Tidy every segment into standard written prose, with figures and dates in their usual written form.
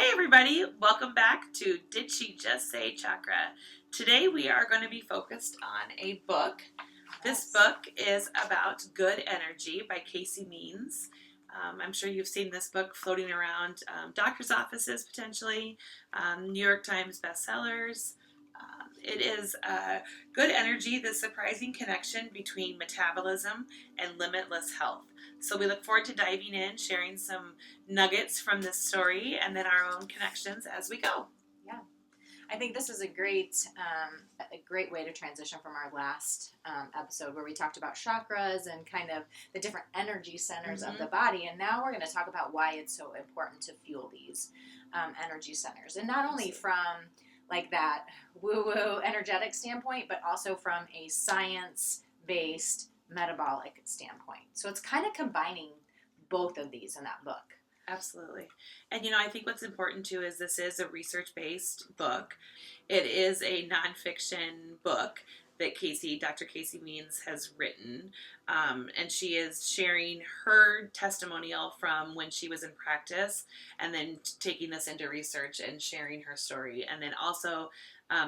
Hi everybody, welcome back to Did She Just Say Chakra? Today we are going to be focused on a book. This book is about Good Energy by Casey Means. I'm sure you've seen this book floating around doctor's offices potentially, New York Times bestsellers. It is Good Energy, the surprising connection between metabolism and limitless health. So we look forward to diving in, sharing some nuggets from this story, and then our own connections as we go. Yeah, I think this is a great way to transition from our last episode where we talked about chakras and kind of the different energy centers of the body, and now we're going to talk about why it's so important to fuel these energy centers, and not only from like that woo-woo energetic standpoint, but also from a science-based metabolic standpoint. So it's kind of combining both of these in that book. Absolutely. And I think what's important too is this is a research-based book. It is a nonfiction book that Dr. Casey Means has written. And she is sharing her testimonial from when she was in practice and then taking this into research and sharing her story. And then also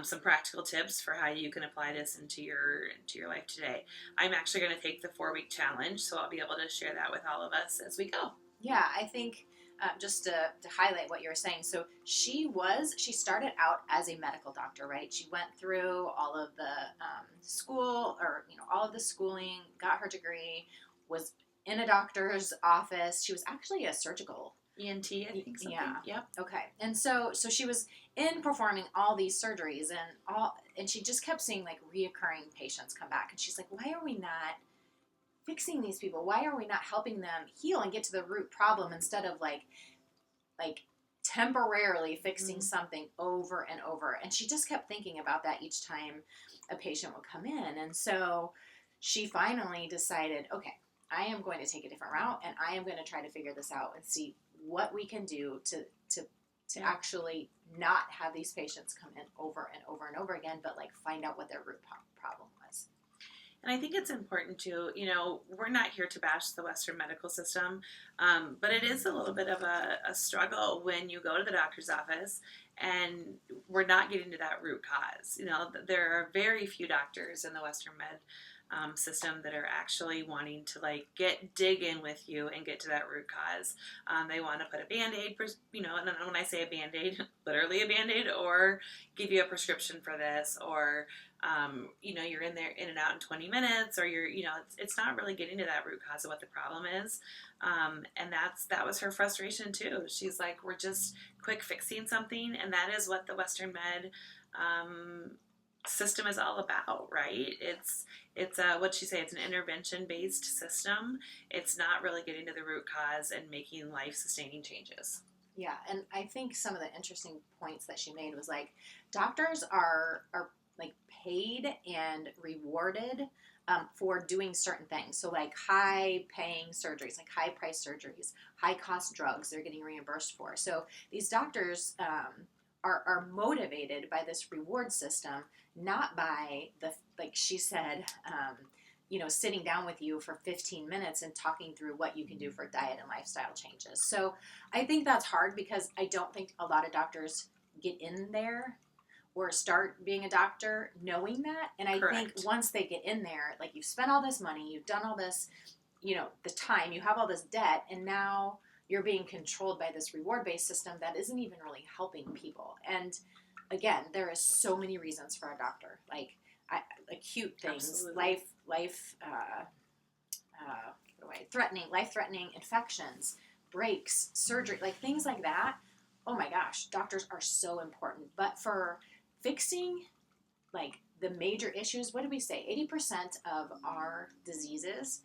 some practical tips for how you can apply this into your life today. I'm actually going to take the 4-week challenge, so I'll be able to share that with all of us as we go. Yeah, I think just to highlight what you were saying, so she started out as a medical doctor, right? She went through all of the school, or all of the schooling, got her degree, was in a doctor's office. She was actually a surgical ENT, I think. Something. Yeah. Yep. Okay. And so she was in performing all these surgeries, and she just kept seeing like reoccurring patients come back, and she's like, why are we not fixing these people? Why are we not helping them heal and get to the root problem instead of like temporarily fixing something over and over? And she just kept thinking about that each time a patient would come in. And so she finally decided, okay, I am going to take a different route, and I am going to try to figure this out and see what we can do to actually not have these patients come in over and over and over again, but like find out what their root problem was. And I think it's important to, we're not here to bash the Western medical system, but it is a little bit of a struggle when you go to the doctor's office and we're not getting to that root cause. There are very few doctors in the Western med system that are actually wanting to dig in with you and get to that root cause. They want to put a Band-Aid, and when I say a Band-Aid, literally a Band-Aid, or give you a prescription for this, or you're in and out in 20 minutes, or it's not really getting to that root cause of what the problem is. And that was her frustration too. She's like, we're just quick fixing something, and that is what the Western med system is all about, right? It's what'd she say? It's an intervention-based system. It's not really getting to the root cause and making life-sustaining changes. Yeah, and I think some of the interesting points that she made was like, doctors are like paid and rewarded for doing certain things. So like high-paying surgeries, like high-price surgeries, high-cost drugs they're getting reimbursed for. So these doctors are motivated by this reward system, not by like she said, sitting down with you for 15 minutes and talking through what you can do for diet and lifestyle changes. So I think that's hard because I don't think a lot of doctors get in there or start being a doctor knowing that. And I Correct. think once they get in there, like you've spent all this money, you've done all this, the time, you have all this debt, and now you're being controlled by this reward-based system that isn't even really helping people. And again, there is so many reasons for a doctor, like acute things, Absolutely. life-threatening infections, breaks, surgery, like things like that. Oh my gosh, doctors are so important. But for fixing like the major issues, what did we say? 80% of our diseases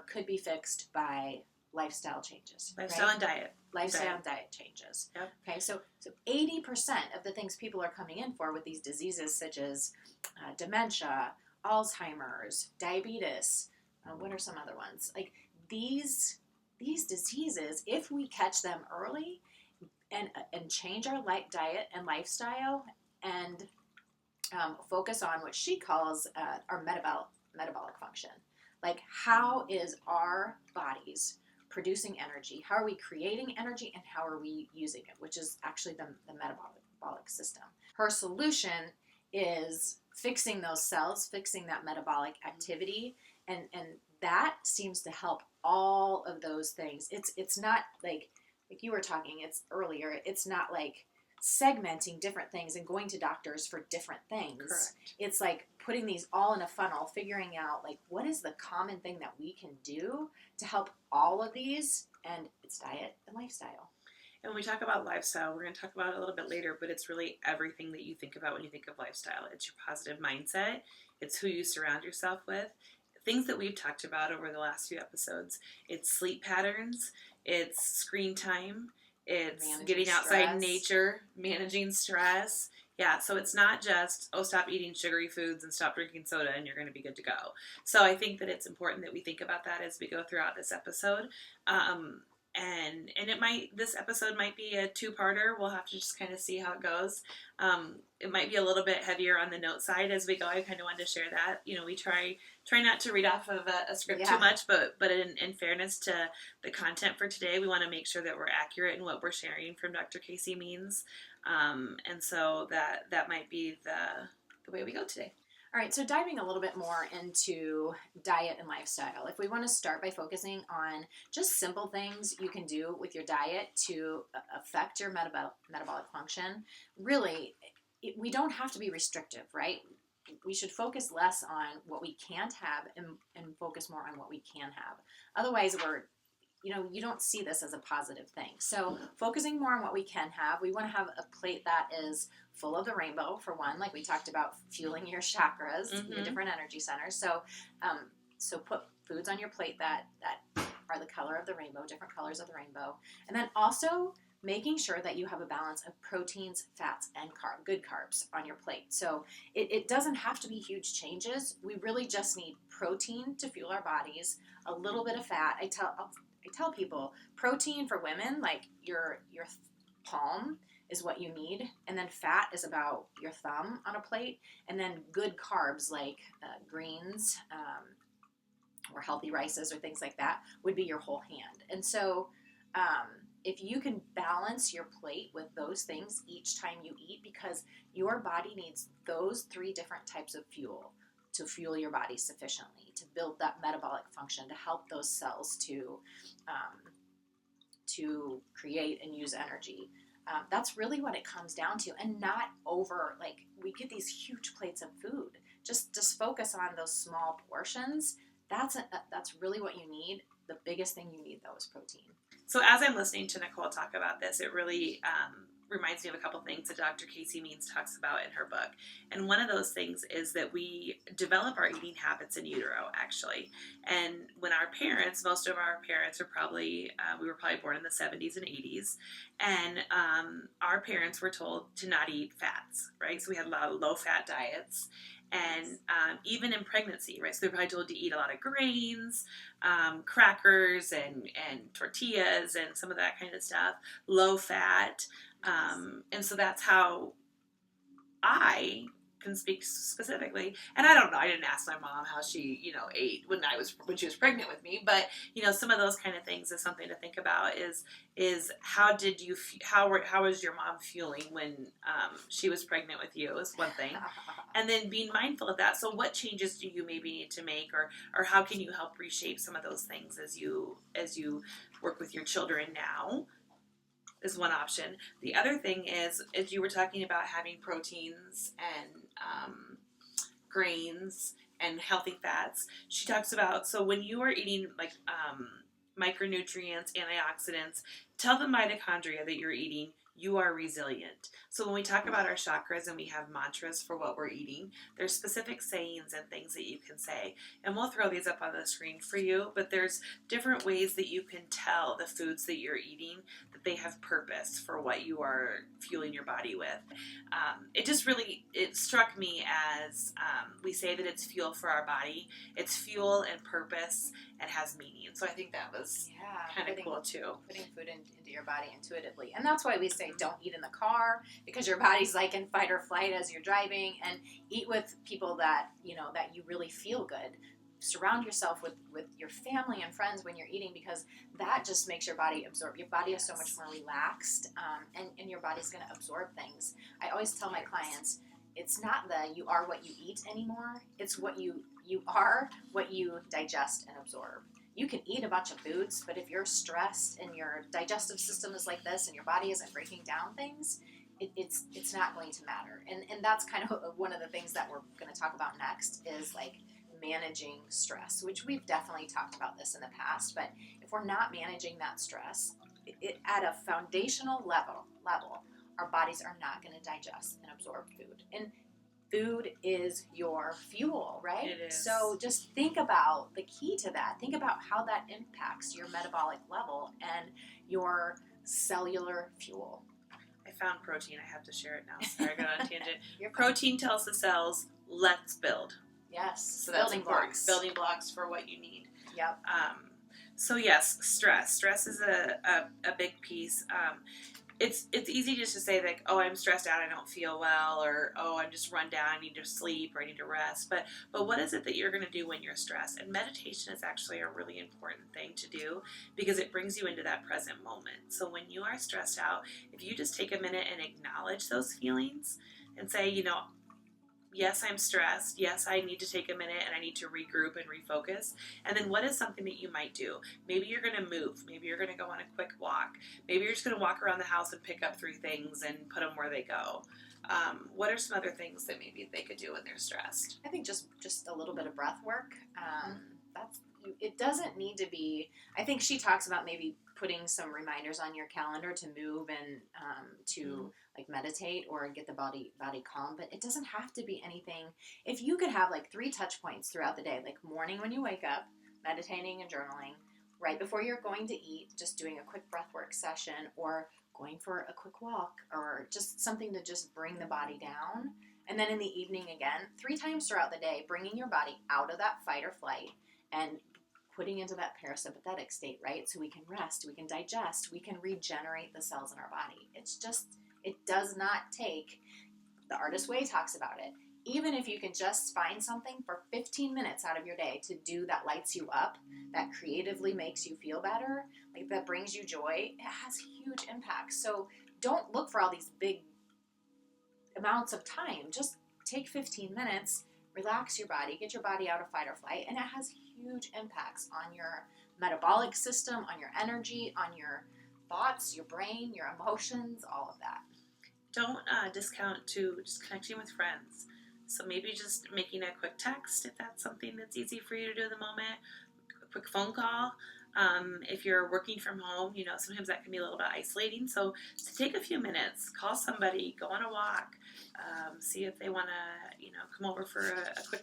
could be fixed by lifestyle changes. Lifestyle right? and diet. Lifestyle and diet changes. Yep. Okay, so 80% of the things people are coming in for with these diseases, such as dementia, Alzheimer's, diabetes, what are some other ones? Like these diseases, if we catch them early and change our diet and lifestyle and focus on what she calls our metabolic function. Like, how is our body's producing energy? How are we creating energy, and how are we using it, which is actually the metabolic system. Her solution is fixing those cells, fixing that metabolic activity, and that seems to help all of those things. It's not like you were talking it's earlier, it's not like segmenting different things and going to doctors for different things. Correct. It's like putting these all in a funnel, figuring out like what is the common thing that we can do to help all of these, and it's diet and lifestyle. And when we talk about lifestyle, we're going to talk about it a little bit later, but it's really everything that you think about when you think of lifestyle. It's your positive mindset. It's who you surround yourself with. Things that we've talked about over the last few episodes. It's sleep patterns. It's screen time. It's Managing getting outside in stress. nature, managing stress. Yeah, so it's not just, oh, stop eating sugary foods and stop drinking soda and you're going to be good to go. So I think that it's important that we think about that as we go throughout this episode. And this episode might be a two-parter. We'll have to just kind of see how it goes. It might be a little bit heavier on the note side as we go. I kind of wanted to share that. We try not to read off of a script too much, but in fairness to the content for today, we want to make sure that we're accurate in what we're sharing from Dr. Casey Means. And so that might be the way we go today. All right, so diving a little bit more into diet and lifestyle. If we want to start by focusing on just simple things you can do with your diet to affect your metabolic function, really, we don't have to be restrictive, right? We should focus less on what we can't have and focus more on what we can have. Otherwise, you don't see this as a positive thing. So focusing more on what we can have, we want to have a plate that is full of the rainbow, for one, like we talked about, fueling your chakras, your different energy centers. So put foods on your plate that are the color of the rainbow, different colors of the rainbow. And then also making sure that you have a balance of proteins, fats, and good carbs on your plate. So it doesn't have to be huge changes. We really just need protein to fuel our bodies, a little bit of fat. I tell people protein for women, like your palm is what you need, and then fat is about your thumb on a plate, and then good carbs like greens or healthy rices or things like that would be your whole hand. And so if you can balance your plate with those things each time you eat, because your body needs those 3 different types of fuel to fuel your body sufficiently, to build that metabolic function, to help those cells to create and use energy. That's really what it comes down to, and not over, like, we get these huge plates of food. Just focus on those small portions. That's really what you need. The biggest thing you need, though, is protein. So as I'm listening to Nicole talk about this, it really reminds me of a couple things that Dr. Casey Means talks about in her book. And one of those things is that we develop our eating habits in utero, actually. And when most of our parents are probably, we were probably born in the 70s and 80s. And our parents were told to not eat fats, right? So we had a lot of low-fat diets. And even in pregnancy, right? So they're probably told to eat a lot of grains, crackers, and tortillas, and some of that kind of stuff, low fat. And so that's how I can speak specifically. And I don't know, I didn't ask my mom how she, ate when she was pregnant with me, but some of those kind of things is something to think about. Is how was your mom fueling when she was pregnant with you is one thing, and then being mindful of that. So what changes do you maybe need to make, or how can you help reshape some of those things as you work with your children now? Is one option. The other thing is, as you were talking about having proteins and grains and healthy fats, she talks about, so when you are eating like micronutrients, antioxidants, tell the mitochondria that you're eating, you are resilient. So when we talk about our chakras and we have mantras for what we're eating, there's specific sayings and things that you can say. And we'll throw these up on the screen for you, but there's different ways that you can tell the foods that you're eating that they have purpose for what you are fueling your body with. It struck me as we say that it's fuel for our body. It's fuel and purpose and has meaning. So I think that was kind of cool too. Putting food into your body intuitively. And that's why we say don't eat in the car, because your body's like in fight or flight as you're driving, and eat with people that you really feel good. surround yourself with your family and friends when you're eating, because that just makes your body absorb. Your body is so much more relaxed, and your body's going to absorb things. I always tell my clients, it's not the you are what you eat anymore. It's what you are what you digest and absorb. You can eat a bunch of foods, but if you're stressed and your digestive system is like this and your body isn't breaking down things, it's not going to matter. And that's kind of one of the things that we're going to talk about next is like managing stress, which we've definitely talked about this in the past. But if we're not managing that stress, at a foundational level, our bodies are not going to digest and absorb food. And food is your fuel, right? It is. So just think about the key to that. Think about how that impacts your metabolic level and your cellular fuel. I found protein. I have to share it now. Sorry, I got on a tangent. You're fine. Protein tells the cells, let's build. Yes. So that's important. Building blocks for what you need. Yep. So yes, stress. Stress is a big piece. It's easy just to say like, oh, I'm stressed out, I don't feel well, or oh, I'm just run down, I need to sleep, or I need to rest. But what is it that you're going to do when you're stressed? And meditation is actually a really important thing to do because it brings you into that present moment. So when you are stressed out, if you just take a minute and acknowledge those feelings and say, yes, I'm stressed. Yes, I need to take a minute and I need to regroup and refocus. And then what is something that you might do? Maybe you're going to move. Maybe you're going to go on a quick walk. Maybe you're just going to walk around the house and pick up 3 things and put them where they go. What are some other things that maybe they could do when they're stressed? I think just a little bit of breath work. It doesn't need to be. I think she talks about maybe putting some reminders on your calendar to move and to like meditate or get the body calm. But it doesn't have to be anything. If you could have like 3 touch points throughout the day, like morning when you wake up, meditating and journaling, right before you're going to eat, just doing a quick breath work session, or going for a quick walk, or just something to just bring the body down. And then in the evening again, 3 times throughout the day, bringing your body out of that fight or flight and putting into that parasympathetic state, right? So we can rest, we can digest, we can regenerate the cells in our body. It does not take, the Artist Way talks about it, even if you can just find something for 15 minutes out of your day to do that lights you up, that creatively makes you feel better, like that brings you joy, it has huge impacts. So don't look for all these big amounts of time. Just take 15 minutes, relax your body, get your body out of fight or flight, and it has huge impacts on your metabolic system, on your energy, on your thoughts, your brain, your emotions, all of that. Don't discount to just connecting with friends. So maybe just making a quick text if that's something that's easy for you to do at the moment, a quick phone call. If you're working from home, sometimes that can be a little bit isolating. So take a few minutes, call somebody, go on a walk, see if they want to, come over for a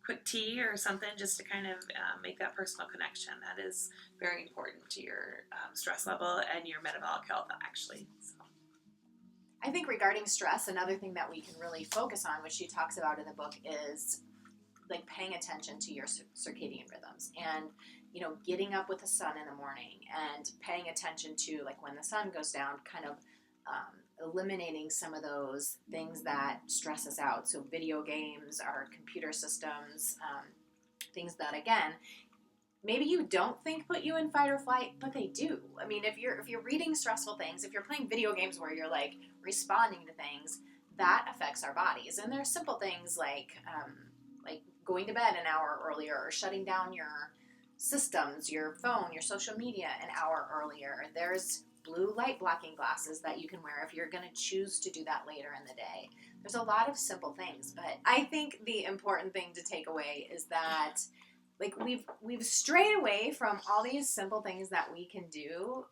quick tea or something, just to kind of make that personal connection. That is very important to your stress level and your metabolic health, actually. So. I think regarding stress, another thing that we can really focus on, which she talks about in the book, is like paying attention to your circadian rhythms and getting up with the sun in the morning and paying attention to like when the sun goes down, kind of eliminating some of those things that stress us out. So video games, our computer systems, things that, again, maybe you don't think put you in fight or flight, but they do. I mean, if you're reading stressful things, if you're playing video games where you're like responding to things, that affects our bodies. And there's simple things like going to bed an hour earlier, or shutting down your systems, your phone, your social media an hour earlier. There's blue light blocking glasses that you can wear if you're going to choose to do that later in the day. There's a lot of simple things, but I think the important thing to take away is that like we've strayed away from all these simple things that we can do,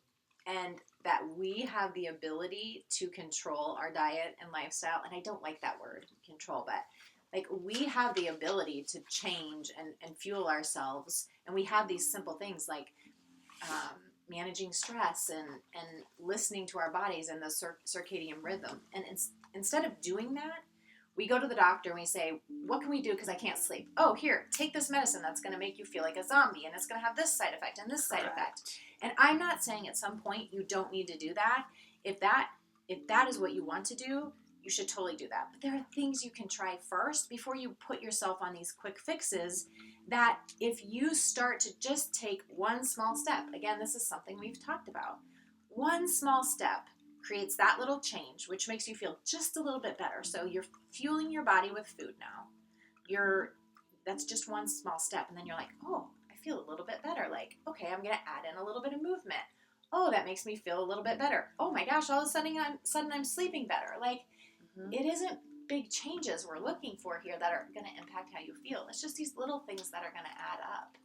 and that we have the ability to control our diet and lifestyle. And I don't like that word, control, but like we have the ability to change and fuel ourselves. And we have these simple things like managing stress and listening to our bodies and the circadian rhythm. And instead of doing that, we go to the doctor and we say, what can we do because I can't sleep? Oh, here, take this medicine that's going to make you feel like a zombie, and it's going to have this side effect and this side effect. And I'm not saying at some point you don't need to do that. If that is what you want to do, you should totally do that. But there are things you can try first before you put yourself on these quick fixes that if you start to just take one small step, again, this is something we've talked about. One small step creates that little change, which makes you feel just a little bit better. So you're fueling your body with food now. That's just one small step. And then you're like, oh, I feel a little bit better. Like, okay, I'm going to add in a little bit of movement. Oh, that makes me feel a little bit better. Oh my gosh, all of a sudden I'm sleeping better. Like, it isn't big changes we're looking for here that are going to impact how you feel. It's just these little things that are going to add up,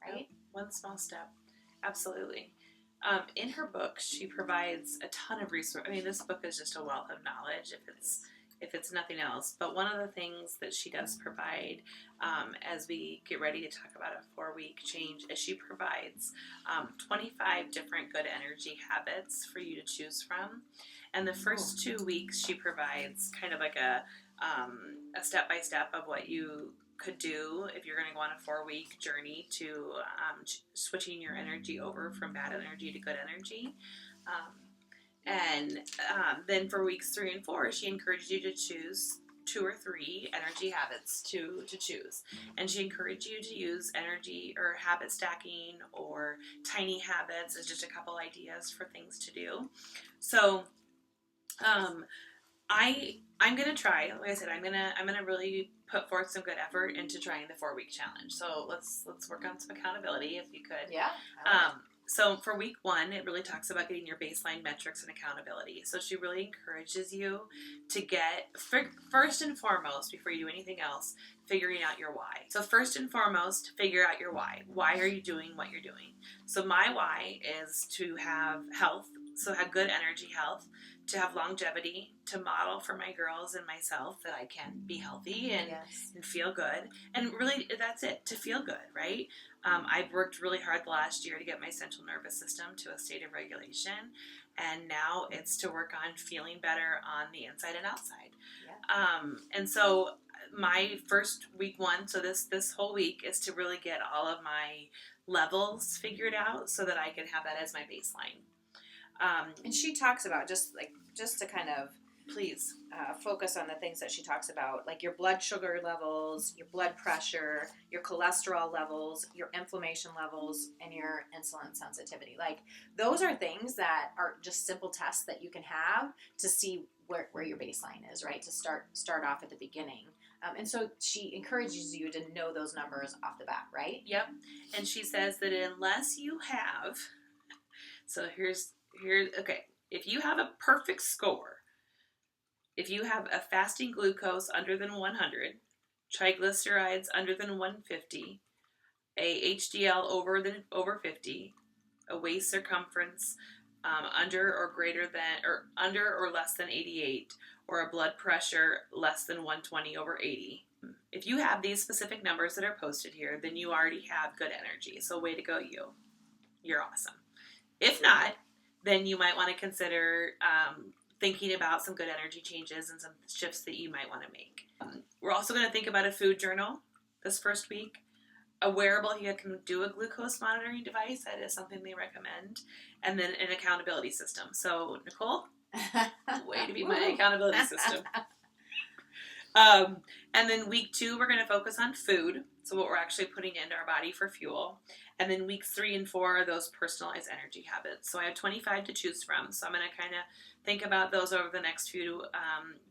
right? One small step. Absolutely. In her book, she provides a ton of resources. I mean, this book is just a wealth of knowledge if it's nothing else. But one of the things that she does provide as we get ready to talk about a 4-week change is she provides 25 different good energy habits for you to choose from. And the first 2 weeks, she provides kind of like a step-by-step of what you could do if you're going to go on a 4-week journey to switching your energy over from bad energy to good energy. Then for weeks 3 and 4, she encouraged you to choose 2 or 3 energy habits to choose. And she encouraged you to use energy or habit stacking or tiny habits as just a couple ideas for things to do. So I'm gonna try. Like I said, I'm gonna really put forth some good effort into trying the 4-week challenge. So let's work on some accountability if you could. Yeah. So for week 1, it really talks about getting your baseline metrics and accountability. So she really encourages you to get, first and foremost, before you do anything else, figuring out your why. So first and foremost, figure out your why. Why are you doing what you're doing? So my why is to have health, so have good energy health, to have longevity, to model for my girls and myself that I can be healthy and feel good. And really, that's it, to feel good, right? I've worked really hard the last year to get my central nervous system to a state of regulation, and now it's to work on feeling better on the inside and outside. And so my first week 1, so this whole week is to really get all of my levels figured out so that I can have that as my baseline. And she talks about just to kind of please focus on the things that she talks about, like your blood sugar levels, your blood pressure, your cholesterol levels, your inflammation levels, and your insulin sensitivity. Like, those are things that are just simple tests that you can have to see where your baseline is, right? To start off at the beginning. And so she encourages you to know those numbers off the bat, right? Yep. And she says that unless you have, so here's okay, if you have a perfect score, if you have a fasting glucose under than 100, triglycerides under than 150, a HDL over 50, a waist circumference under or less than 88, or a blood pressure less than 120 over 80. If you have these specific numbers that are posted here, then you already have good energy. So way to go, you. You're awesome. If not, then you might want to consider thinking about some good energy changes and some shifts that you might want to make. We're also going to think about a food journal this first week. A wearable, you can do a glucose monitoring device. That is something they recommend. And then an accountability system. So, Nicole, way to be my accountability system. And then week 2, we're going to focus on food. So what we're actually putting into our body for fuel. And then weeks 3 and 4 are those personalized energy habits. So I have 25 to choose from. So I'm going to kind of think about those over the next few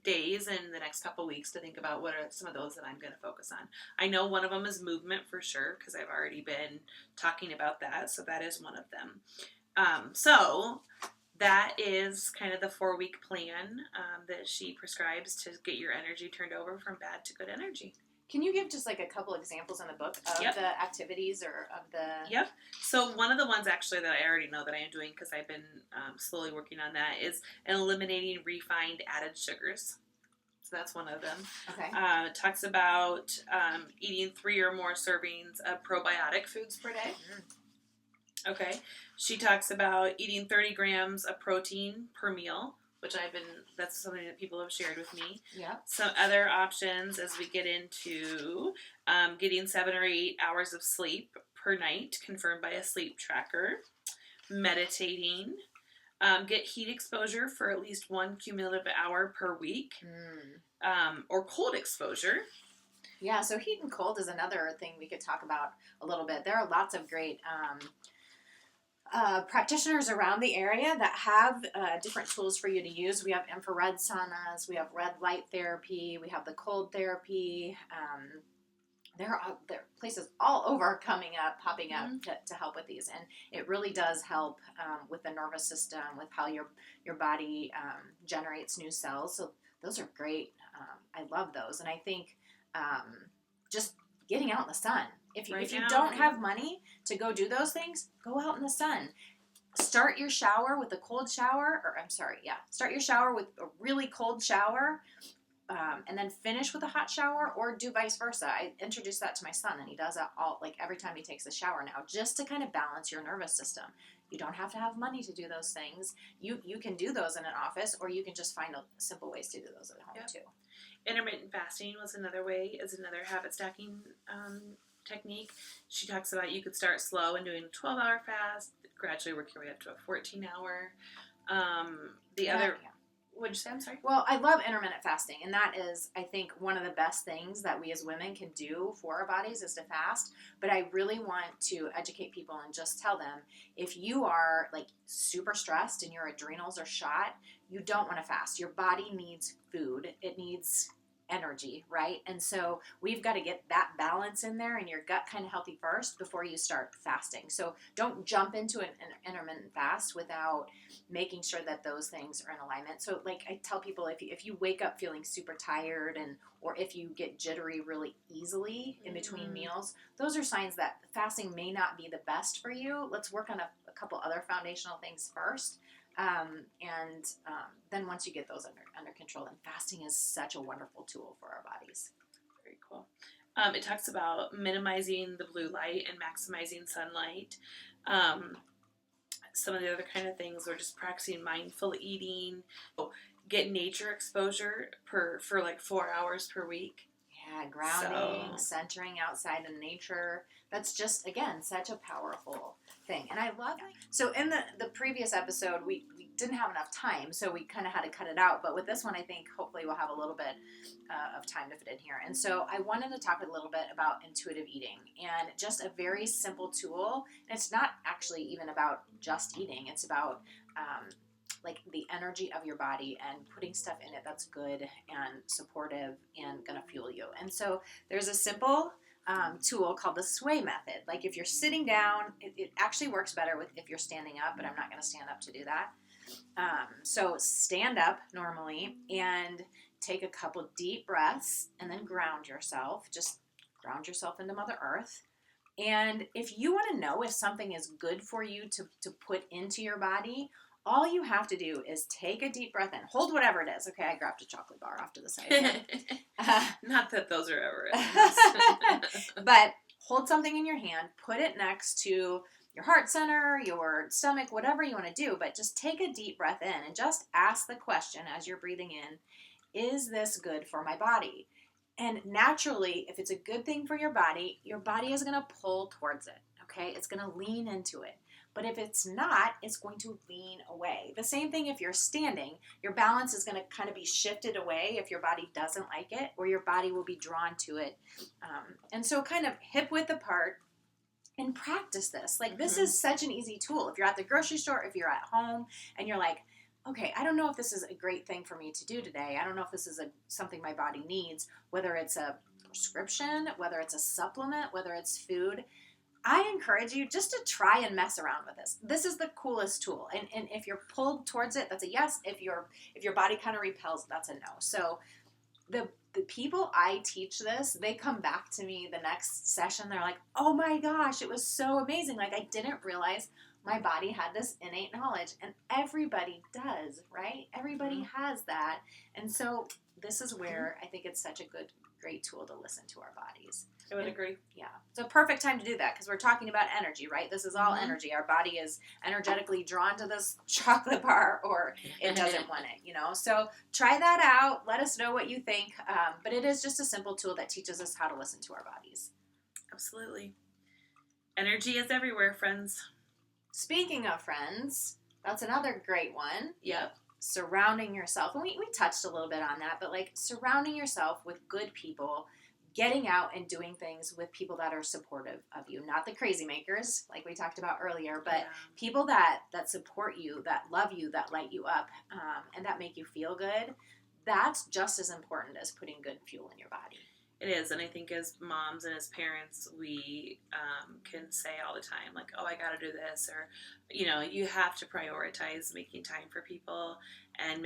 days and the next couple weeks to think about what are some of those that I'm going to focus on. I know one of them is movement for sure because I've already been talking about that. So that is one of them. So that is kind of the 4-week plan that she prescribes to get your energy turned over from bad to good energy. Can you give just like a couple examples in the book of the activities or of the... Yep. So one of the ones actually that I already know that I am doing because I've been slowly working on that is eliminating refined added sugars. So that's one of them. Okay. It talks about eating 3 or more servings of probiotic foods per day. Okay. She talks about eating 30 grams of protein per meal, which that's something that people have shared with me. Yeah. Some other options as we get into getting 7 or 8 hours of sleep per night, confirmed by a sleep tracker, meditating, Get heat exposure for at least 1 cumulative hour per week, or cold exposure. Yeah, so heat and cold is another thing we could talk about a little bit. There are lots of great practitioners around the area that have different tools for you to use. We have infrared saunas, we have red light therapy, we have the cold therapy. There are places all over popping up to help with these, and it really does help with the nervous system, with how your body generates new cells. So those are great. I love those, and I think just getting out in the sun. If you don't have money to go do those things, go out in the sun. Start your shower with a cold shower, start your shower with a really cold shower. And then finish with a hot shower, or do vice versa. I introduced that to my son, and he does that every time he takes a shower now, just to kind of balance your nervous system. You don't have to have money to do those things. You can do those in an office, or you can just find simple ways to do those at home too. Intermittent fasting is another habit stacking technique. She talks about you could start slow and doing a 12-hour fast, gradually work your way up to a 14-hour. What'd you say? I'm sorry. Well, I love intermittent fasting, and that is, I think, one of the best things that we as women can do for our bodies is to fast. But I really want to educate people and just tell them, if you are like super stressed and your adrenals are shot, you don't want to fast. Your body needs food. It needs energy, right? And so we've got to get that balance in there and your gut kind of healthy first before you start fasting. So don't jump into an intermittent fast without making sure that those things are in alignment. So like I tell people, if you wake up feeling super tired or if you get jittery really easily in between meals, those are signs that fasting may not be the best for you. Let's work on a couple other foundational things first. Then once you get those under control, and fasting is such a wonderful tool for our bodies. Very cool. It talks about minimizing the blue light and maximizing sunlight. Some of the other kind of things are just practicing mindful eating. Get nature exposure for like 4 hours per week. Yeah, grounding, centering outside in nature. That's just, again, such a powerful thing. And I love it. So in the previous episode, we didn't have enough time, so we kind of had to cut it out. But with this one, I think hopefully we'll have a little bit of time to fit in here. And so I wanted to talk a little bit about intuitive eating, and just a very simple tool. And it's not actually even about just eating. It's about like the energy of your body and putting stuff in it that's good and supportive and going to fuel you. And so there's a simple tool called the sway method. Like if you're sitting down, it actually works better if you're standing up, but I'm not going to stand up to do that. So stand up normally and take a couple deep breaths and then ground yourself. Just ground yourself into Mother Earth. And if you want to know if something is good for you to put into your body, all you have to do is take a deep breath in. Hold whatever it is. Okay, I grabbed a chocolate bar off to the side. Not that those are ever But hold something in your hand, put it next to your heart center, your stomach, whatever you want to do, but just take a deep breath in and just ask the question as you're breathing in, is this good for my body? And naturally, if it's a good thing for your body is going to pull towards it, okay? It's going to lean into it. But if it's not, it's going to lean away. The same thing if you're standing, your balance is going to kind of be shifted away if your body doesn't like it, or your body will be drawn to it. And so kind of hip width apart and practice this. Like this is such an easy tool. If you're at the grocery store, if you're at home and you're like, okay, I don't know if this is a great thing for me to do today. I don't know if this is something my body needs, whether it's a prescription, whether it's a supplement, whether it's food. I encourage you just to try and mess around with this. This is the coolest tool. And if you're pulled towards it, that's a yes. If your body kind of repels, that's a no. So the people I teach this, they come back to me the next session. They're like, oh my gosh, it was so amazing. Like I didn't realize my body had this innate knowledge, and everybody does, right? Everybody has that. And so this is where I think it's such a great tool to listen to our bodies. I would agree. Yeah. It's a perfect time to do that because we're talking about energy, right? This is all energy. Our body is energetically drawn to this chocolate bar or it doesn't want it, So try that out. Let us know what you think. But it is just a simple tool that teaches us how to listen to our bodies. Absolutely. Energy is everywhere, friends. Speaking of friends, That's another great one. Yep. Surrounding yourself, and we touched a little bit on that, but like surrounding yourself with good people, getting out and doing things with people that are supportive of you, not the crazy makers like we talked about earlier, but people that support you, that love you, that light you up, and that make you feel good. That's just as important as putting good fuel in your body. It is, and I think as moms and as parents, we can say all the time, like, oh, I got to do this, or, you have to prioritize making time for people and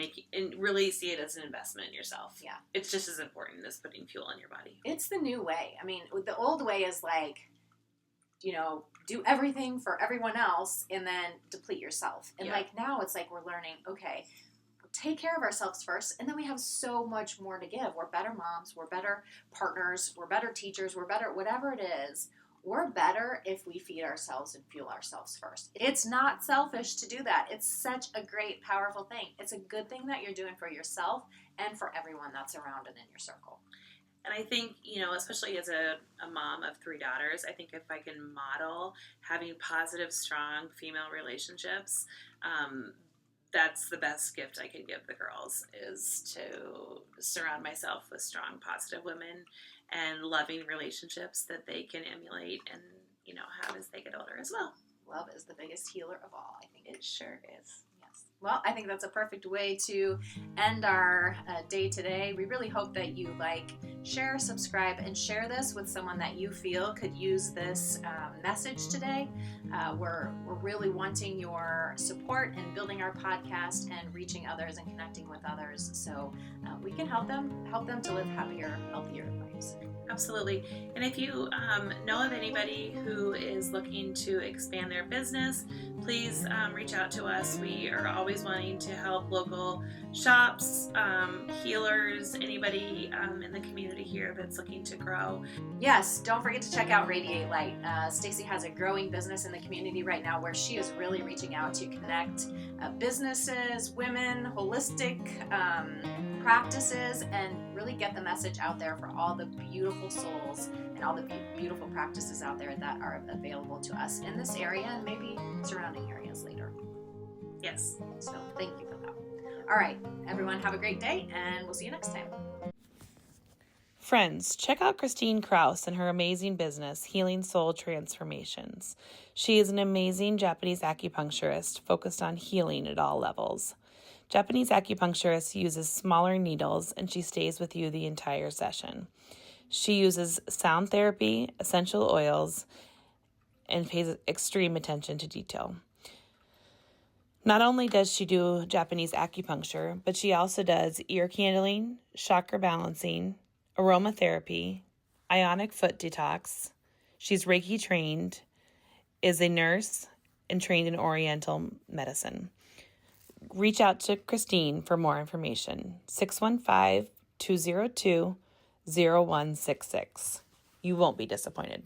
really see it as an investment in yourself. Yeah. It's just as important as putting fuel in your body. It's the new way. I mean, the old way is like, do everything for everyone else and then deplete yourself. And like now it's like we're learning, okay, take care of ourselves first, and then we have so much more to give. We're better moms, we're better partners, we're better teachers, we're better whatever it is. We're better if we feed ourselves and fuel ourselves first. It's not selfish to do that. It's such a great, powerful thing. It's a good thing that you're doing for yourself and for everyone that's around and in your circle. And I think, especially as a mom of 3 daughters, I think if I can model having positive, strong female relationships, that's the best gift I can give the girls, is to surround myself with strong, positive women and loving relationships that they can emulate and, have as they get older as well. Love is the biggest healer of all, I think. It sure is. Yes. Well, I think that's a perfect way to end our day today. We really hope that you share, subscribe, and share this with someone that you feel could use this message today. We're really wanting your support in building our podcast and reaching others and connecting with others, so we can help them to live happier, healthier lives. Absolutely. And if you know of anybody who is looking to expand their business, please reach out to us. We are always wanting to help local shops, healers, anybody in the community here that's looking to grow. Yes, don't forget to check out Radiate Light. Stacy has a growing business in the community right now where she is really reaching out to connect businesses, women, holistic practices, and really get the message out there for all the beautiful souls and all the beautiful practices out there that are available to us in this area and maybe surrounding areas later. Yes. So thank you for that. All right, everyone, have a great day, and we'll see you next time. Friends, check out Christine Krause and her amazing business, Healing Soul Transformations. She is an amazing Japanese acupuncturist focused on healing at all levels. Japanese acupuncturist uses smaller needles, and she stays with you the entire session. She uses sound therapy, essential oils, and pays extreme attention to detail. Not only does she do Japanese acupuncture, but she also does ear candling, chakra balancing, aromatherapy, ionic foot detox. She's Reiki trained, is a nurse, and trained in Oriental medicine. Reach out to Christine for more information. 615-202-0166. You won't be disappointed.